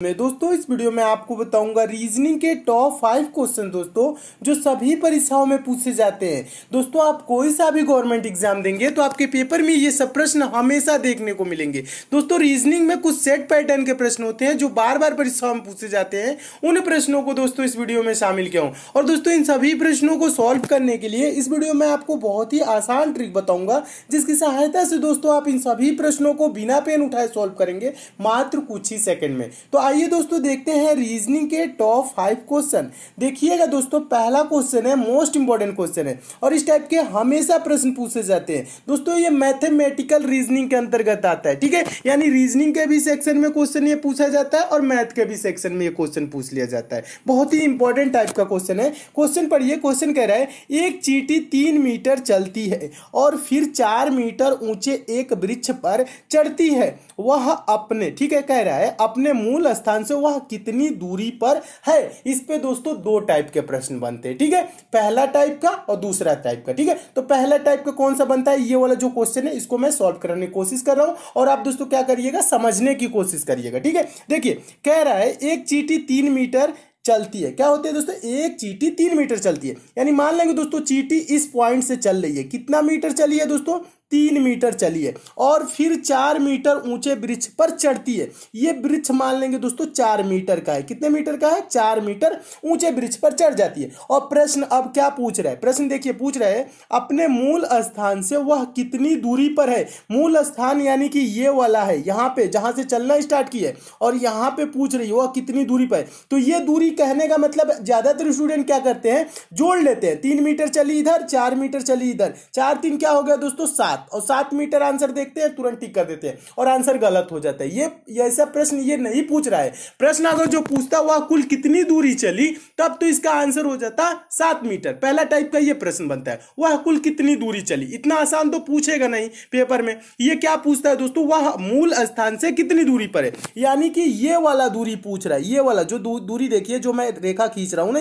मैं दोस्तों इस वीडियो में आपको बताऊंगा रीजनिंग के टॉप 5 क्वेश्चन दोस्तों जो सभी परीक्षाओं में पूछे जाते हैं। दोस्तों आप कोई सा भी गवर्नमेंट एग्जाम देंगे तो आपके पेपर में ये सब प्रश्न हमेशा देखने को मिलेंगे। दोस्तों रीजनिंग में कुछ सेट पैटर्न के प्रश्न होते हैं जो बार बार परीक्षाओं में पूछे जाते हैं। उन प्रश्नों को दोस्तों इस वीडियो में शामिल किया हूं और दोस्तों इन सभी प्रश्नों को सॉल्व करने के लिए इस वीडियो में आपको बहुत ही आसान ट्रिक बताऊंगा जिसकी सहायता से दोस्तों आप इन सभी प्रश्नों को बिना पेन उठाए सॉल्व करेंगे मात्र कुछ ही सेकंड में। तो आइए दोस्तों देखते हैं रीजनिंग के टॉप 5 क्वेश्चन। देखिएगा दोस्तों पहला क्वेश्चन है मोस्ट इंपॉर्टेंट क्वेश्चन है और इस टाइप के हमेशा प्रश्न पूछे जाते हैं। दोस्तों ये मैथमेटिकल रीजनिंग के अंतर्गत आता है, ठीक है। यानी रीजनिंग के भी सेक्शन में क्वेश्चन ये पूछा जाता है और मैथ के भी सेक्शन में ये क्वेश्चन पूछ लिया जाता है। बहुत ही इंपॉर्टेंट टाइप का क्वेश्चन है। क्वेश्चन पढ़िए। क्वेश्चन कह रहा है एक चींटी 3 मीटर चलती है और फिर 4 मीटर ऊंचे एक वृक्ष पर चढ़ती है। वह अपने, ठीक है, कह रहा है अपने मूल स्थान से वह कितनी दूरी पर है। इस पे दोस्तों दो टाइप के प्रश्न बनते हैं, ठीक है। पहला टाइप का और दूसरा टाइप का, ठीक है। तो पहला टाइप का कौन सा बनता है, ये वाला जो क्वेश्चन है इसको मैं सॉल्व करने की कोशिश कर रहा हूं और आप दोस्तों क्या करिएगा, समझने की कोशिश करिएगा, ठीक है। देखिए कह रहा है एक चींटी 3 मीटर चलती है। क्या होती है दोस्तों, एक चींटी 3 मीटर चलती है। यानी मान लेंगे दोस्तों चींटी इस पॉइंट से चल रही है। कितना मीटर चली है दोस्तों, 3 मीटर चली है और फिर 4 मीटर ऊंचे वृक्ष पर चढ़ती है। ये वृक्ष मान लेंगे दोस्तों 4 मीटर का है। कितने मीटर का है, 4 मीटर ऊंचे वृक्ष पर चढ़ जाती है। और प्रश्न अब क्या पूछ रहा है, प्रश्न देखिए पूछ रहा है अपने मूल स्थान से वह कितनी दूरी पर है। मूल स्थान यानी कि ये वाला है, यहाँ पे जहां से चलना स्टार्ट की है और यहाँ पे पूछ रही है वह कितनी दूरी पर है। तो ये दूरी कहने का मतलब ज्यादातर स्टूडेंट क्या करते हैं, जोड़ लेते हैं। 3 मीटर चली इधर, 4 मीटर चली इधर, 4 3 क्या हो गया दोस्तों 7 और 7 मीटर आंसर देखते हैं, तुरंत टिक कर देते हैं और आंसर गलत हो जाता है। ये ऐसा प्रश्न ये नहीं पूछ रहा है। प्रश्न अगर जो पूछता वह कुल कितनी दूरी चली तब तो इसका आंसर हो जाता 7 मीटर। पहला टाइप का ये प्रश्न बनता है, वह कुल कितनी दूरी चली। इतना आसान तो पूछेगा नहीं पेपर में। ये क्या पूछता है दोस्तों, वह मूल स्थान से कितनी दूरी पर है। यानी कि ये वाला दूरी पूछ रहा है। ये वाला जो दूरी देखिए, जो मैं रेखा खींच रहा हूं ना,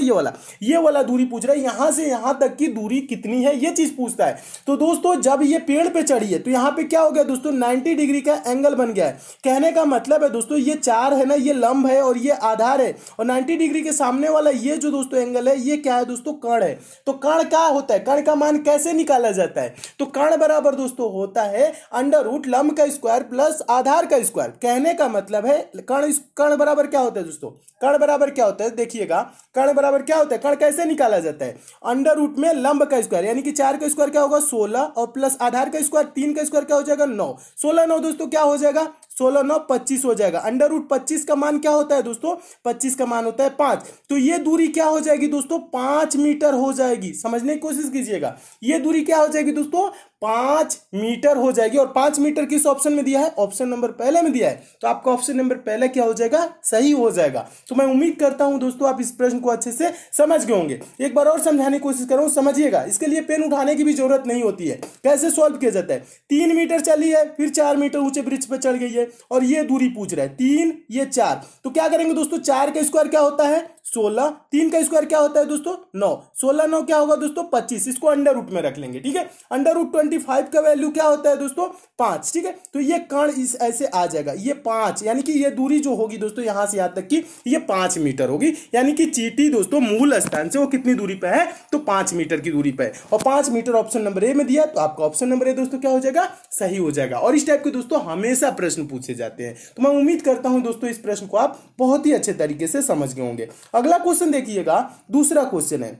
ये वाला दूरी पूछ रहा है। यहां से यहां तक की दूरी कितनी है, ये चीज पूछता है। तो दोस्तों जब ये पेड़ पे चढ़ी है तो यहाँ पे क्या हो गया दोस्तों, 90 डिग्री का एंगल बन गया है। कहने का मतलब है दोस्तों ये 4 है ना, ये लंब है और ये आधार है और 90 डिग्री के सामने वाला ये जो दोस्तों एंगल है ये क्या है दोस्तों, कर्ण है। तो कर्ण क्या होता है, कर्ण का मान कैसे निकाला जाता है, तो कर्ण बराबर दोस्तों होता है √ लंब का स्क्वायर प्लस आधार का स्क्वायर। कहने का मतलब है कर्ण बराबर क्या होता है दोस्तों, कर्ण बराबर क्या होता है, देखिएगा कर्ण बराबर क्या होता है, कर्ण कैसे निकाला जाता है, √ में लंब का स्क्वायर यानी कि 4 का स्क्वायर क्या होगा 16 और प्लस आधार का स्क्वायर 3 का स्क्वायर क्या हो जाएगा 9। 16 9 दोस्तों क्या हो जाएगा, 16 9 25 हो जाएगा। √ का मान क्या होता है दोस्तों, 25 का मान होता है 5। तो ये दूरी क्या हो जाएगी दोस्तों, 5 मीटर हो जाएगी। समझने की कोशिश कीजिएगा, ये दूरी क्या हो जाएगी दोस्तों, 5 मीटर हो जाएगी। और 5 मीटर किस ऑप्शन में दिया है, ऑप्शन नंबर पहले में दिया है। तो आपका ऑप्शन नंबर पहले क्या हो जाएगा, सही हो जाएगा। तो मैं उम्मीद करता हूं दोस्तों आप इस प्रश्न को अच्छे से समझ गए होंगे। एक बार और समझाने की कोशिश कर रहा हूं, समझिएगा। इसके लिए पेन उठाने की भी जरूरत नहीं होती है। कैसे सॉल्व किया जाता है, 3 मीटर चली है फिर 4 मीटर ऊंचे वृक्ष पर चढ़ गई है और ये दूरी पूछ रहा है 3 ये 4। तो क्या करेंगे दोस्तों, 4 का स्क्वायर क्या होता है 16, 3 का स्क्वायर क्या होता है दोस्तों 9, 16 9 क्या होगा दोस्तों 25। इसको √ में रख लेंगे, ठीक है। √ 25 का वैल्यू क्या होता है दोस्तों 5, ठीक है। तो ये कर्ण इस ऐसे आ जाएगा, ये 5 यानी कि ये दूरी जो होगी दोस्तों यहां से यहां तक की ये 5 मीटर होगी। यानी कि चींटी दोस्तों मूल स्थान से वो कितनी दूरी पे है, तो 5 मीटर की दूरी पे है और 5 मीटर ऑप्शन नंबर ए में दिया। तो आपका ऑप्शन नंबर ए दोस्तों क्या हो जाएगा, सही हो जाएगा। और इस टाइप के दोस्तों हमेशा प्रश्न पूछे जाते हैं। तो मैं उम्मीद करता हूं दोस्तों इस प्रश्न को आप बहुत ही अच्छे तरीके से समझ गए होंगे। अगला क्वेश्चन देखिएगा, दूसरा क्वेश्चन है।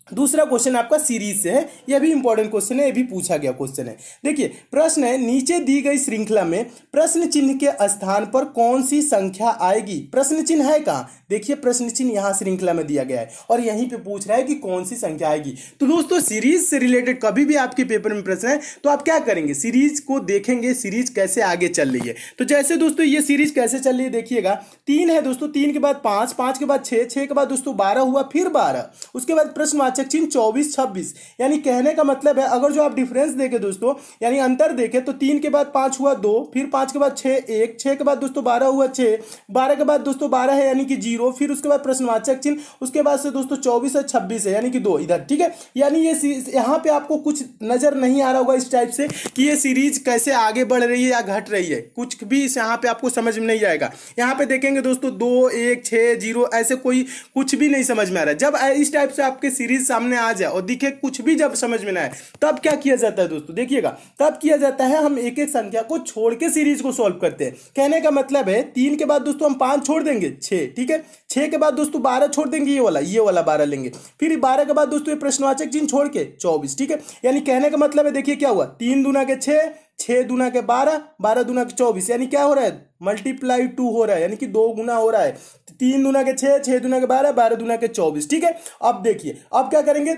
दूसरा क्वेश्चन आपका सीरीज से है, यह भी इंपॉर्टेंट क्वेश्चन है, यह भी पूछा गया क्वेश्चन है। देखिए प्रश्न है नीचे दी गई श्रृंखला में प्रश्न चिन्ह के स्थान पर कौन सी संख्या आएगी। प्रश्न चिन्ह है कहां, देखिए प्रश्न चिन्ह यहां श्रृंखला में दिया गया है और यहीं पे पूछ रहा है कि कौन सी संख्या आएगी। तो दोस्तों सीरीज से रिलेटेड कभी भी आपके पेपर में प्रश्न है तो आप क्या करेंगे, सीरीज को देखेंगे, सीरीज कैसे आगे चल रही है। तो जैसे दोस्तों ये सीरीज कैसे चल रही है, देखिएगा 3 है दोस्तों, 3 के बाद 5, 5 के बाद 6, 6 के बाद दोस्तों 12 हुआ, फिर 12, उसके बाद प्रश्नवाचक प्रश्नवाचक चिन्ह 24 26। यानी कहने का मतलब है अगर जो आप डिफरेंस देखें दोस्तों, यानी अंतर देखें तो 3 के बाद 5 हुआ 2, फिर 5 के बाद 6 1, 6 के बाद दोस्तों 12 हुआ 6, 12 के बाद दोस्तों 12 है यानी कि 0, फिर उसके बाद प्रश्नवाचक चिन्ह, उसके बाद से दोस्तों 24 है 26 है यानी कि 2 इधर। ठीक है, यानी ये यहाँ पे आपको कुछ नजर नहीं आ रहा होगा इस टाइप से कि ये सीरीज कैसे आगे बढ़ रही है या घट रही है, कुछ भी इस यहाँ पे आपको समझ में नहीं आएगा। यहाँ पे देखेंगे दोस्तों 2 1 6 0 ऐसे कोई कुछ भी नहीं समझ में आ रहा है। जब इस टाइप से आपके सीरीज सामने आ जाए और दिखे कुछ भी जब समझ में ना आए, तब क्या किया जाता है दोस्तों, देखिएगा तब किया जाता है हम एक एक संख्या को छोड़ के सीरीज को सॉल्व करते हैं। कहने का मतलब है 3 के बाद दोस्तों हम 5 छोड़ देंगे 6, ठीक है, 6 के बाद दोस्तों 12 छोड़ देंगे, ये वाला 12 लेंगे, फिर 12 के बाद दोस्तों ये प्रश्नवाचक चिन्ह छोड़ के 24। ठीक है, यानी कहने का मतलब है देखिए क्या हुआ, 3 दूना के 6, 6 दूना के 12, 12 दूना के 24, यानी क्या हो रहा है, मल्टीप्लाई 2 हो रहा है, यानी कि 2 गुना हो रहा है। 3 दूना के 6, 6 दूना के 12, 12 दूना के 24। ठीक है, अब देखिए अब क्या करेंगे,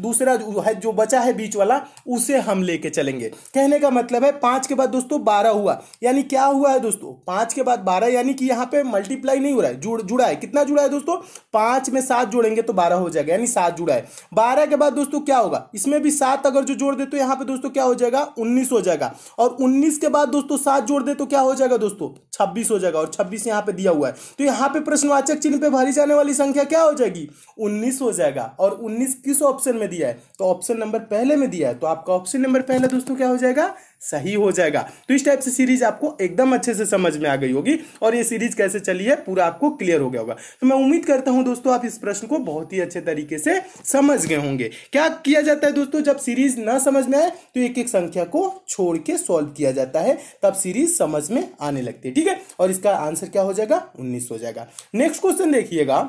दूसरा जो बचा है बीच वाला उसे हम लेके चलेंगे। कहने का मतलब है 5 के बाद दोस्तों 12 हुआ, यानी क्या हुआ है दोस्तों, 5 के बाद 12 यानी कि यहाँ पे मल्टीप्लाई नहीं हो रहा है, जुड़ा है। कितना जुड़ा है दोस्तों, 5 में 7 जोड़ेंगे तो 12 हो जाएगा, यानी 7 जुड़ा है। 12 के बाद दोस्तों क्या होगा, इसमें भी 7 अगर जो जोड़ दे तो यहाँ पे दोस्तों क्या हो जाएगा, 19 हो जाएगा, और 19 के बाद दोस्तों 7 जोड़ दे तो क्या हो जाएगा दोस्तों, 26 हो जाएगा, और 26 यहाँ पे दिया हुआ है, तो यहाँ पे प्रश्नवाचक चिन्ह पे भरी जाने वाली संख्या क्या हो जाएगी, 19 हो जाएगा। और 19 किस ऑप्शन में दिया है, तो ऑप्शन नंबर पहले में दिया है, तो आपका ऑप्शन नंबर पहले दोस्तों क्या हो जाएगा, सही हो जाएगा। तो इस टाइप से सीरीज आपको एकदम अच्छे से समझ में आ गई होगी, और ये सीरीज कैसे चली है पूरा आपको क्लियर हो गया होगा। तो मैं उम्मीद करता हूं दोस्तों आप इस प्रश्न को बहुत ही अच्छे तरीके से समझ गए होंगे। क्या किया जाता है दोस्तों, जब सीरीज ना समझ में आए तो एक एक संख्या को छोड़ के सॉल्व किया जाता है, तब सीरीज समझ में आने लगती है। ठीक है, और इसका आंसर क्या हो जाएगा, 19 हो जाएगा। नेक्स्ट क्वेश्चन देखिएगा,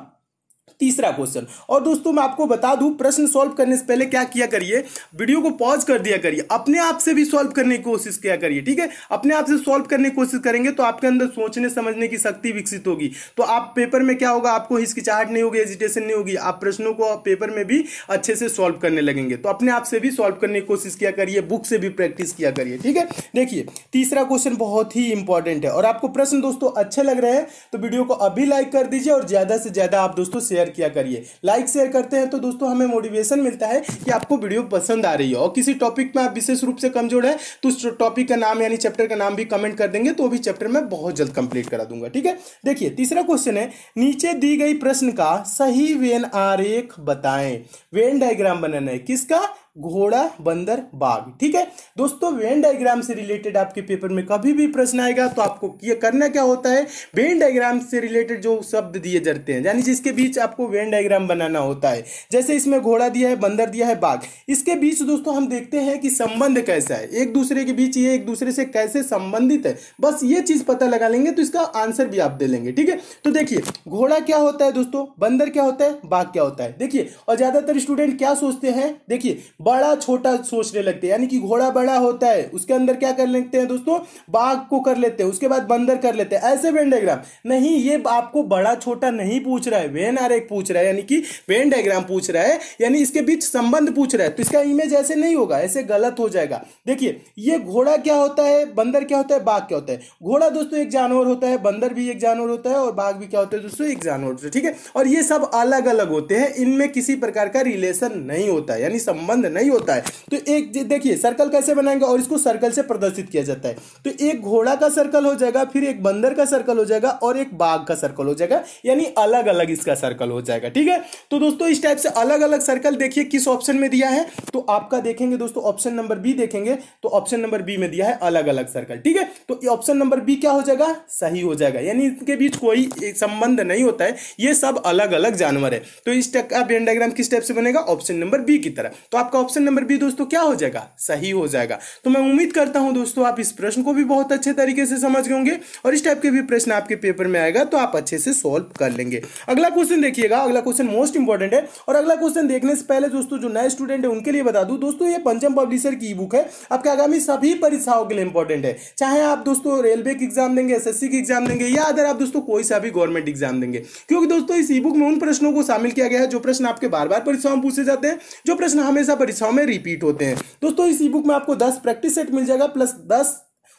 तीसरा क्वेश्चन। और दोस्तों मैं आपको बता दूं, प्रश्न सॉल्व करने से पहले क्या किया करिए, वीडियो को पॉज कर दिया करिए, अपने आप से भी सॉल्व करने की कोशिश किया करिए। ठीक है, अपने आप से सॉल्व करने की कोशिश करेंगे तो आपके अंदर सोचने समझने की शक्ति विकसित होगी, तो आप पेपर में क्या होगा, आपको हिचकिचाहट नहीं होगी, हेजिटेशन नहीं होगी, आप प्रश्नों को पेपर में भी अच्छे से सॉल्व करने लगेंगे। तो अपने आप से भी सॉल्व करने की कोशिश किया करिए, बुक से भी प्रैक्टिस किया करिए। ठीक है, देखिए तीसरा क्वेश्चन बहुत ही इंपॉर्टेंट है, और आपको प्रश्न दोस्तों अच्छे लग रहे हैं तो वीडियो को अभी लाइक कर दीजिए, और ज्यादा से ज्यादा आप दोस्तों शेयर किया करिए। लाइक शेयर करते हैं तो दोस्तों हमें मोटिवेशन मिलता है कि आपको वीडियो पसंद आ रही है, और किसी टॉपिक में आप विशेष रूप से कमजोर है तो उस टॉपिक का नाम यानी चैप्टर का नाम भी कमेंट कर देंगे, तो भी चैप्टर में बहुत जल्द कंप्लीट करा दूंगा। ठीक है, देखिए तीसरा क्वेश्चन है, नीचे दी गई प्रश्न का सही वेन आरेख बताएं। वेन डायग्राम बनाना है, किसका, घोड़ा बंदर बाघ। ठीक है दोस्तों, वेन डायग्राम से रिलेटेड आपके पेपर में कभी भी प्रश्न आएगा तो आपको करना क्या होता है, वेन डायग्राम से रिलेटेड जो शब्द दिए जाते हैं, यानी जिसके बीच आपको वेन डायग्राम बनाना होता है, जैसे इसमें घोड़ा दिया है, बंदर दिया है, बाघ, इसके बीच दोस्तों हम देखते हैं कि संबंध कैसा है, एक दूसरे के बीच ये एक दूसरे से कैसे संबंधित है, बस ये चीज पता लगा लेंगे तो इसका आंसर भी आप दे लेंगे। ठीक है, तो देखिए घोड़ा क्या होता है दोस्तों, बंदर क्या होता है, बाघ क्या होता है। देखिए, और ज्यादातर स्टूडेंट क्या सोचते हैं, देखिए बड़ा छोटा सोचने लगते हैं, यानी कि घोड़ा बड़ा होता है उसके अंदर क्या कर लेते हैं दोस्तों, बाघ को कर लेते हैं, उसके बाद बंदर कर लेते हैं, ऐसे वेन डायग्राम नहीं, ये आपको बड़ा छोटा नहीं पूछ रहा है, वेन आरेख पूछ रहा है, यानी कि वेन डायग्राम पूछ रहा है, यानी इसके बीच संबंध पूछ रहा है, तो इसका इमेज ऐसे नहीं होगा, ऐसे गलत हो जाएगा। देखिए ये घोड़ा क्या होता है, बंदर क्या होता है, बाघ क्या होता है। घोड़ा दोस्तों एक जानवर होता है, बंदर भी एक जानवर होता है, और बाघ भी क्या होता है दोस्तों, एक जानवर होता है। ठीक है, और ये सब अलग अलग होते हैं, इनमें किसी प्रकार का रिलेशन नहीं होता है, यानी संबंध नहीं होता है। तो एक देखिए सर्कल कैसे बनाएंगे, और इसको सर्कल से प्रदर्शित किया जाता है, तो एक घोड़ा का सर्कल हो जाएगा, फिर एक बंदर का सर्कल हो जाएगा, और एक बाघ का सर्कल हो जाएगा, यानी अलग अलग इसका सर्कल हो जाएगा। ठीक है, तो दोस्तों इस टाइप से अलग अलग सर्कल देखिए किस ऑप्शन में दिया है, तो आपका देखेंगे दोस्तों ऑप्शन नंबर बी देखेंगे, तो ऑप्शन नंबर बी में दिया है अलग अलग सर्कल। ठीक है, तो ऑप्शन नंबर बी क्या हो जाएगा, सही हो जाएगा, यानी इनके बीच कोई संबंध नहीं होता है, ये सब अलग अलग जानवर है। तो इस टाइप का वेन डायग्राम किस टाइप से बनेगा, ऑप्शन नंबर बी की तरह, तो आपका ऑप्शन नंबर बी दोस्तों क्या हो जाएगा, सही हो जाएगा। तो मैं उम्मीद करता हूं दोस्तों आप इस प्रश्न को भी बहुत अच्छे तरीके से समझ गए होंगे, और इस टाइप के भी प्रश्न आपके पेपर में आएगा तो आप अच्छे से सॉल्व कर लेंगे। अगला क्वेश्चन देखिएगा, अगला क्वेश्चन मोस्ट इंपॉर्टेंट है, और अगला क्वेश्चन देखने से पहले दोस्तों जो नए स्टूडेंट है उनके लिए बता दूं दोस्तों, ये पंचम पब्लिशर की ई बुक है, आपके आगामी सभी परीक्षाओं के लिए इंपॉर्टेंट है, चाहे आप दोस्तों रेलवे की एग्जाम देंगे, एसएससी की एग्जाम देंगे, या अगर आप दोस्तों कोई सा भी गवर्नमेंट एग्जाम देंगे, क्योंकि दोस्तों इस ई बुक में उन प्रश्नों को शामिल किया गया है जो प्रश्न आपके बार बार परीक्षाओं में पूछे जाते हैं, जो प्रश्न हमेशा परीक्षाओं में रिपीट होते हैं। दोस्तों इस ई बुक में आपको 10 प्रैक्टिस सेट मिल जाएगा, प्लस 10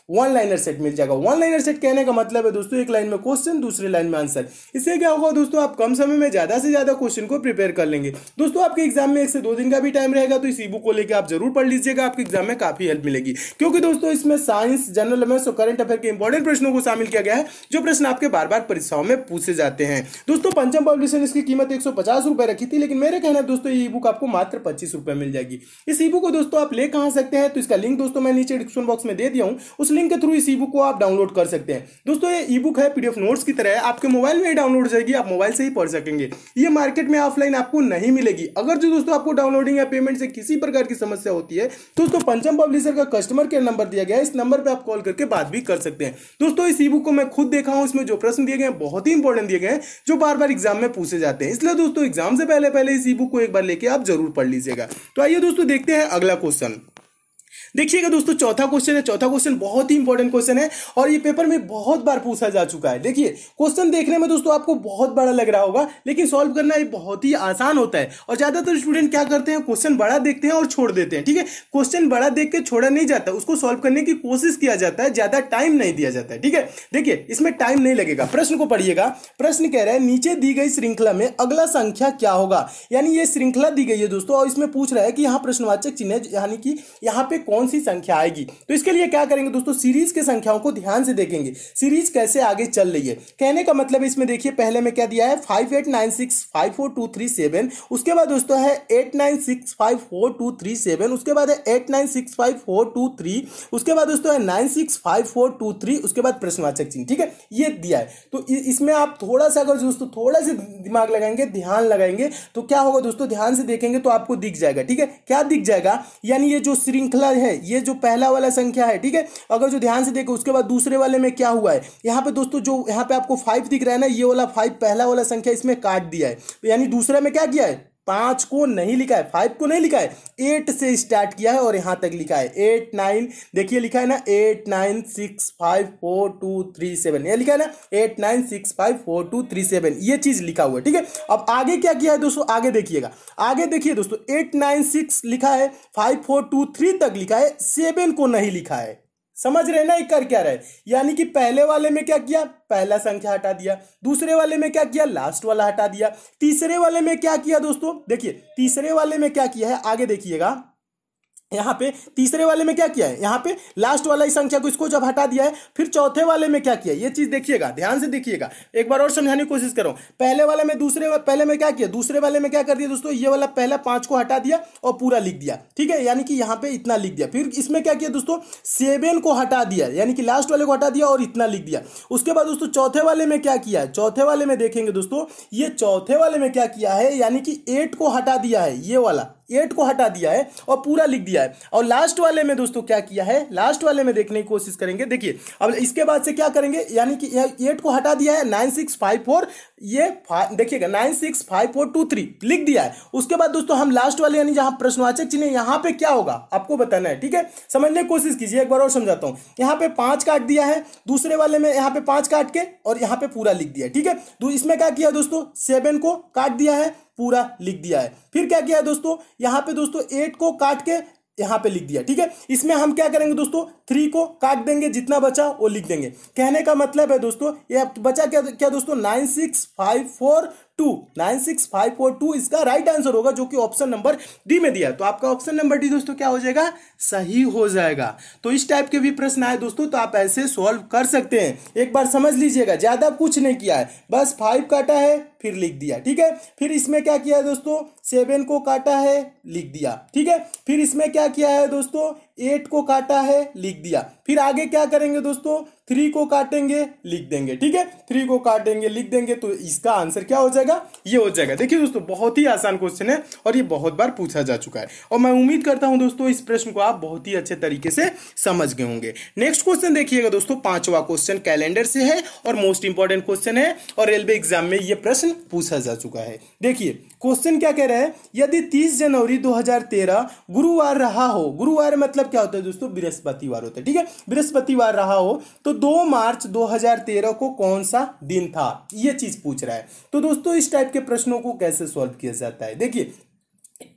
वन लाइनर सेट मिल जाएगा। वन लाइनर सेट कहने का मतलब है दोस्तों एक लाइन में क्वेश्चन, दूसरी लाइन में आंसर। इससे क्या होगा दोस्तों, आप कम समय में ज्यादा से ज्यादा क्वेश्चन को प्रिपेयर कर लेंगे। दोस्तों आपके एग्जाम में 1 से 2 दिन का भी टाइम रहेगा, तो इस ई बुक को लेकर आप जरूर पढ़ लीजिएगा, आपके एग्जाम में काफी हेल्प मिलेगी। क्योंकि दोस्तों इसमें साइंस, जनरल अवेयरनेस और करंट अफेयर के इंपॉर्टेंट प्रश्नों को शामिल किया गया है, जो प्रश्न आपके बार बार परीक्षाओं में पूछे जाते हैं। दोस्तों पंचम पब्लिशर ने इसकी कीमत 150 रुपए रखी थी, लेकिन मेरे कहना है दोस्तों ये ई बुक आपको मात्र 25 रुपए मिल जाएगी। इस ई बुक को दोस्तों आप ले कहां सकते हैं, तो इसका लिंक दोस्तों मैं नीचे डिस्क्रिप्शन बॉक्स में दे दिया हूं, उस लिंक के थ्रू इस ई बुक को आप डाउनलोड कर सकते हैं। दोस्तों ये ई बुक है पीडीएफ नोट्स की तरह है, आपके मोबाइल में ही डाउनलोड हो जाएगी, आप मोबाइल से ही पढ़ सकेंगे। ये मार्केट में ऑफलाइन आपको नहीं मिलेगी। अगर जो दोस्तों आपको डाउनलोडिंग या पेमेंट से किसी प्रकार की समस्या होती है, दोस्तों पंचम पब्लिशर का कस्टमर केयर नंबर दिया गया है, इस नंबर पर आप कॉल करके बात भी कर सकते हैं। दोस्तों इस ई बुक को मैं खुद देखा हूं, इसमें जो प्रश्न दिए गए हैं बहुत ही इंपॉर्टेंट दिए गए हैं, जो बार बार एग्जाम में पूछे जाते हैं। इसलिए दोस्तों एग्जाम से पहले इस ई बुक को एक बार लेके आप जरूर पढ़ लीजिएगा। तो आइए दोस्तों देखते हैं अगला क्वेश्चन। देखिएगा दोस्तों चौथा क्वेश्चन है। चौथा क्वेश्चन बहुत ही इंपॉर्टेंट क्वेश्चन है और ये पेपर में बहुत बार पूछा जा चुका है। देखिए क्वेश्चन देखने में दोस्तों आपको बहुत बड़ा लग रहा होगा, लेकिन सॉल्व करना ये बहुत ही आसान होता है। और ज्यादातर स्टूडेंट क्या करते हैं, क्वेश्चन बड़ा देखते हैं और छोड़ देते हैं। ठीक है, क्वेश्चन बड़ा देख के छोड़ा नहीं जाता, उसको सॉल्व करने की कोशिश किया जाता है, ज्यादा टाइम नहीं दिया जाता है। ठीक है, देखिए इसमें टाइम नहीं लगेगा। प्रश्न को पढ़िएगा। प्रश्न कह रहा है नीचे दी गई श्रृंखला में अगला संख्या क्या होगा। यानी ये श्रृंखला दी गई है दोस्तों, और इसमें पूछ रहा है कि यहाँ प्रश्नवाचक चिन्ह यानी कि यहाँ पे कौन सी संख्या आएगी। तो इसके लिए क्या करेंगे दोस्तों, सीरीज के संख्याओं को ध्यान से देखेंगे, सीरीज कैसे आगे चल रही है। कहने का मतलब इसमें देखिए पहले में क्या दिया है 5896542337, उसके बाद दोस्तों है 89654237, उसके बाद है 896542, उसके बाद दोस्तों है 965423, उसके बाद प्रश्नवाचक चिन्ह। ठीक है, ये दिया है। तो इसमें आप थोड़ा सा अगर दोस्तों थोड़ा सा दिमाग लगाएंगे, ध्यान लगाएंगे, तो क्या होगा दोस्तों, ध्यान से देखेंगे तो आपको दिख जाएगा। ठीक है, क्या दिख जाएगा, यानी ये जो श्रृंखला है, ये जो पहला वाला संख्या है, ठीक है, अगर जो ध्यान से देखो उसके बाद दूसरे वाले में क्या हुआ है, यहाँ पे दोस्तों जो यहाँ पे आपको 5 दिख रहा है ना, ये वाला 5 पहला वाला संख्या इसमें काट दिया है। तो यानी दूसरे में क्या किया है, 5 को नहीं लिखा है, 5 को नहीं लिखा है, 8 से स्टार्ट किया है और यहां तक लिखा है 8 9, देखिए लिखा है ना 89654237, ये लिखा है ना 89654237, ये चीज लिखा हुआ है। ठीक है, अब आगे क्या किया है दोस्तों, आगे देखिएगा, आगे देखिए दोस्तों 896 लिखा है, 5423 तक लिखा है, 7 को नहीं लिखा है। समझ रहे ना, ये कर क्या रहे, यानी कि पहले वाले में क्या किया, पहला संख्या हटा दिया, दूसरे वाले में क्या किया, लास्ट वाला हटा दिया, तीसरे वाले में क्या किया दोस्तों, देखिए तीसरे वाले में क्या किया है, आगे देखिएगा, यहाँ पे तीसरे वाले में क्या किया है, यहाँ पे लास्ट वाला ही संख्या को इसको जब हटा दिया है, फिर चौथे वाले में क्या किया, ये चीज देखिएगा, ध्यान से देखिएगा, एक बार और समझाने की कोशिश करो। पहले वाले में पहले में क्या किया, दूसरे वाले में क्या कर दिया दोस्तों, ये वाला पहला 5 को हटा दिया और पूरा लिख दिया। ठीक है, यानी कि यहाँ पे इतना लिख दिया। फिर इसमें क्या किया दोस्तों, 7 को हटा दिया, यानी कि लास्ट वाले को हटा दिया और इतना लिख दिया। उसके बाद दोस्तों चौथे वाले में क्या किया है, चौथे वाले में देखेंगे दोस्तों, ये चौथे वाले में क्या किया है, यानी कि 8 को हटा दिया है, ये वाला 8 को हटा दिया है और पूरा लिख दिया है। और लास्ट वाले में दोस्तों क्या किया है, लास्ट वाले में देखने की कोशिश करेंगे। देखिए अब इसके बाद से क्या करेंगे, यानी कि 8 को हटा दिया है, 9654, ये देखिएगा 965423 लिख दिया है। उसके बाद दोस्तों हम लास्ट वाले यानी जहां प्रश्नवाचक चिन्ह यहां पे क्या होगा आपको बताना है। ठीक है, समझने की कोशिश कीजिए, एक बार और समझाता हूं। यहां पे 5 काट दिया है, दूसरे वाले में यहां पे 5 काट के और यहां पे पूरा लिख दिया। ठीक है, तो इसमें क्या किया दोस्तों, 7 को काट दिया है, पूरा लिख दिया है। फिर क्या किया है दोस्तों, यहां पे दोस्तों 8 को काट के यहां पे लिख दिया। ठीक है, इसमें हम क्या करेंगे दोस्तों, 3 को काट देंगे, जितना बचा वो लिख देंगे। कहने का मतलब है दोस्तों ये बचा क्या दोस्तों, 96542 इसका राइट आंसर होगा, जो कि ऑप्शन नंबर डी में दिया है। तो आपका ऑप्शन नंबर डी दोस्तों क्या हो जाएगा, सही हो जाएगा। तो इस टाइप के भी प्रश्न आए दोस्तों तो आप ऐसे सॉल्व कर सकते हैं। एक बार समझ लीजिएगा, ज्यादा कुछ नहीं किया है, बस 5 काटा है फिर लिख दिया। ठीक है, फिर इसमें क्या किया है दोस्तों, 7 को काटा है लिख दिया। ठीक है, फिर इसमें क्या किया है दोस्तों, 8 को काटा है लिख दिया। फिर आगे क्या करेंगे दोस्तों, 3 को काटेंगे लिख देंगे। ठीक है, 3 को काटेंगे लिख देंगे, तो इसका आंसर क्या हो जाएगा, ये हो जाएगा। देखिए दोस्तों बहुत ही आसान क्वेश्चन है और ये बहुत बार पूछा जा चुका है, और मैं उम्मीद करता हूं दोस्तों इस प्रश्न को आप बहुत ही अच्छे तरीके से समझ गए होंगे। नेक्स्ट क्वेश्चन देखिएगा दोस्तों, 5वां क्वेश्चन कैलेंडर से है और मोस्ट इंपॉर्टेंट क्वेश्चन है, और रेलवे एग्जाम में ये प्रश्न पूछा जा चुका है। देखिए क्वेश्चन क्या कह रहा है, यदि 30 जनवरी 2013 गुरुवार रहा हो, गुरुवार मतलब क्या होता है दोस्तों, बृहस्पतिवार होता है। ठीक है, बृहस्पतिवार रहा हो तो 2 मार्च 2013 को कौन सा दिन था, ये चीज पूछ रहा है। तो दोस्तों इस टाइप के प्रश्नों को कैसे सॉल्व किया जाता है, देखिए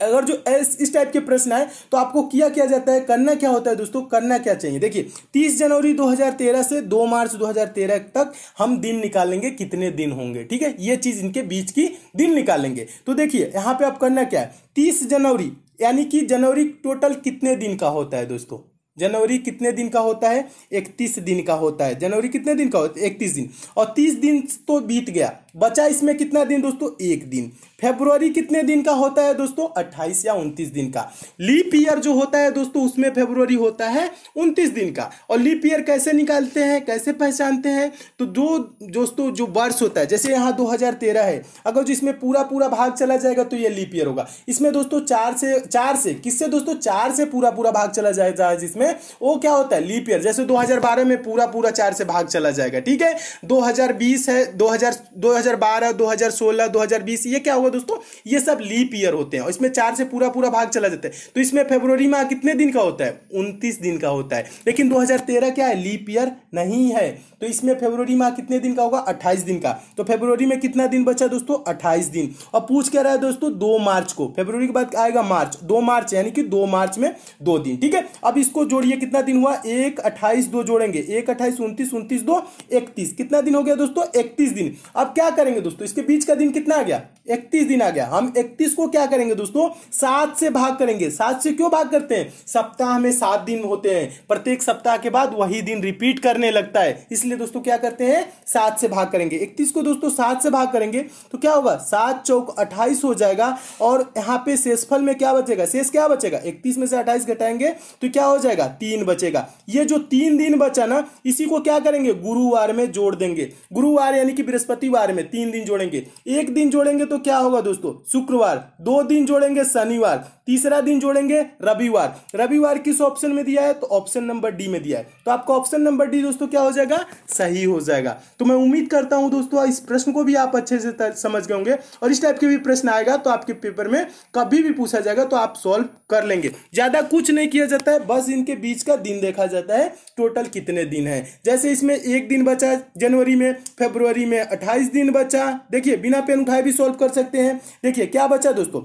अगर जो इस टाइप के प्रश्न आए तो आपको किया जाता है, करना क्या होता है दोस्तों, करना क्या चाहिए। देखिए 30 जनवरी 2013 से 2 मार्च 2013 तक हम दिन निकालेंगे, कितने दिन होंगे, ठीक है, ये चीज इनके बीच की दिन निकालेंगे। तो देखिए यहां पे आप करना क्या है, 30 जनवरी यानी कि जनवरी टोटल कितने दिन का होता है दोस्तों, जनवरी कितने दिन का होता है, 31 दिन का होता है। जनवरी कितने दिन का होता है, 31 दिन। और 30 दिन तो बीत गया, बचा इसमें कितना दिन दोस्तों, 1 दिन। फेब्रुवरी कितने दिन का होता है दोस्तों, 28 या 29 दिन का। लीप ईयर जो होता है दोस्तों उसमें फेब्रुवरी होता है 29 दिन का। और लीप ईयर कैसे निकालते हैं, कैसे पहचानते हैं, तो जो दोस्तों जो वर्ष होता है, जैसे यहाँ 2013 है, अगर जो इसमें पूरा पूरा भाग चला जाएगा तो ये लीप ईयर होगा। इसमें दोस्तों चार से किससे दोस्तों, 4 से पूरा पूरा भाग चला जाएगा, जिसमें वो क्या होता है, लीप ईयर। जैसे 2012 में पूरा पूरा 4 से भाग चला जाएगा, ठीक है। 2020 है, 2012, 2016, 2020, ये क्या होगा दोस्तों, ये सब लीप ईयर होते हैं और इसमें 4 से पूरा पूरा भाग चला जाता है। तो इसमें फरवरी माह कितने दिन का होता है, 29 दिन का होता है। लेकिन 2013 क्या है, लीप ईयर नहीं है, तो इसमें फरवरी माह कितने दिन का होगा, 28 दिन का। तो फरवरी में कितना दिन बचा दोस्तों, 28 दिन। और पूछ क्या रहा है दोस्तों, 2 मार्च को, फरवरी के बाद आएगा मार्च, 2 मार्च यानी कि 2 मार्च में 2 दिन, ठीक है। अब इसको जोड़िए, कितना दिन हुआ, 1, 28, 2 जोड़ेंगे, 1, 28, 29, 29, 2, 31, कितना दिन हो गया दोस्तों, 31 दिन। अब क्या करेंगे दोस्तों, इसके बीच का दिन कितना आ गया, 31 दिन आ गया। हम 31 को क्या करेंगे दोस्तों, 7 से भाग करेंगे। 7 से क्यों भाग करते हैं, सप्ताह में 7 दिन होते हैं, प्रत्येक सप्ताह के बाद वही दिन रिपीट करने लगता है, इसलिए दोस्तों क्या करते हैं, 7 से भाग करेंगे। 31 को दोस्तों 7 से भाग करेंगे तो क्या होगा, 7 चौक 28 हो जाएगा। और यहां पे शेषफल में क्या बचेगा, शेष क्या बचेगा, 31 में से 28 घटाएंगे तो क्या हो जाएगा, 3 बचेगा। ये जो 3 दिन बचा ना, इसी को क्या करेंगे, गुरुवार में जोड़ देंगे। गुरुवार यानी कि बृहस्पतिवार में 3 दिन जोड़ेंगे, 1 दिन जोड़ेंगे तो क्या होगा दोस्तों, शुक्रवार, 2 दिन जोड़ेंगे शनिवार, तीसरा दिन जोड़ेंगे रविवार। रविवार किस ऑप्शन में दिया है, तो ऑप्शन नंबर डी में दिया है, तो आपका ऑप्शन नंबर डी दोस्तों क्या हो जाएगा, सही हो जाएगा। तो मैं उम्मीद करता हूं दोस्तों इस प्रश्न को भी आप अच्छे से समझ गए होंगे, और इस टाइप के भी प्रश्न आएगा तो आपके पेपर में कभी भी पूछा जाएगा तो आप सॉल्व कर लेंगे। ज्यादा कुछ नहीं किया जाता है, बस इनके बीच का दिन देखा जाता है, टोटल कितने दिन है। जैसे इसमें 1 दिन बचा जनवरी में, फरवरी में 28 दिन बचा। देखिए बिना पेन उठाए भी सॉल्व कर सकते हैं। देखिए क्या बचा दोस्तों,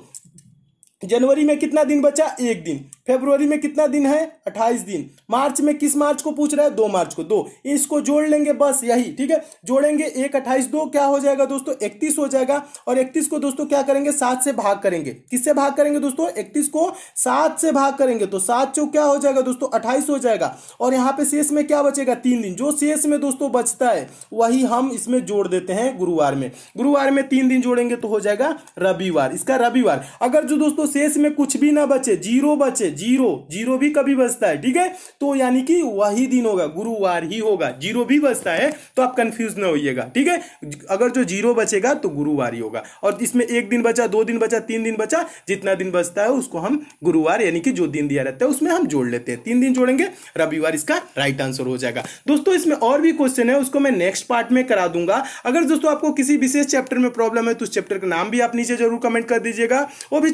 जनवरी में कितना दिन बचा, 1 दिन। फरवरी में कितना दिन है, 28 दिन। मार्च में किस मार्च को पूछ रहा है, 2 मार्च को, 2, इसको जोड़ लेंगे बस यही, ठीक है। जोड़ेंगे 1, 28, 2 क्या हो जाएगा दोस्तों, 31 हो जाएगा। और 31 को दोस्तों क्या करेंगे, 7 से भाग करेंगे। किससे भाग करेंगे दोस्तों, 31 को 7 से भाग करेंगे तो 7 चौक क्या हो जाएगा दोस्तों, 28 हो जाएगा। और यहाँ पे शेष में क्या बचेगा, 3 दिन। जो शेष में दोस्तों बचता है वही हम इसमें जोड़ देते हैं गुरुवार में। गुरुवार में 3 दिन जोड़ेंगे तो हो जाएगा रविवार, इसका रविवार। अगर जो दोस्तों शेष में कुछ भी ना बचे, जीरो बचे, जीरो भी कभी बचता है, ठीक है, तो यानी कि वही दिन होगा, गुरुवार ही होगा। जीरो भी बचता है तो आप कंफ्यूज ना होइएगा, ठीक है। अगर जो जीरो बचेगा तो गुरुवार ही होगा। और इसमें 1 दिन बचा, 2 दिन बचा, 3 दिन बचा, जितना दिन बचता है उसको हम गुरुवार यानी कि जो दिन दिया रहता है उसमें हम जोड़ लेते हैं। 3 दिन जोड़ेंगे, रविवार इसका राइट आंसर हो जाएगा। दोस्तों इसमें और भी क्वेश्चन है, उसको मैं नेक्स्ट पार्ट में करा दूंगा। अगर दोस्तों आपको किसी विशेष चैप्टर में प्रॉब्लम है तो उस चैप्टर का नाम भी आप नीचे जरूर कमेंट कर दीजिएगा, वो भी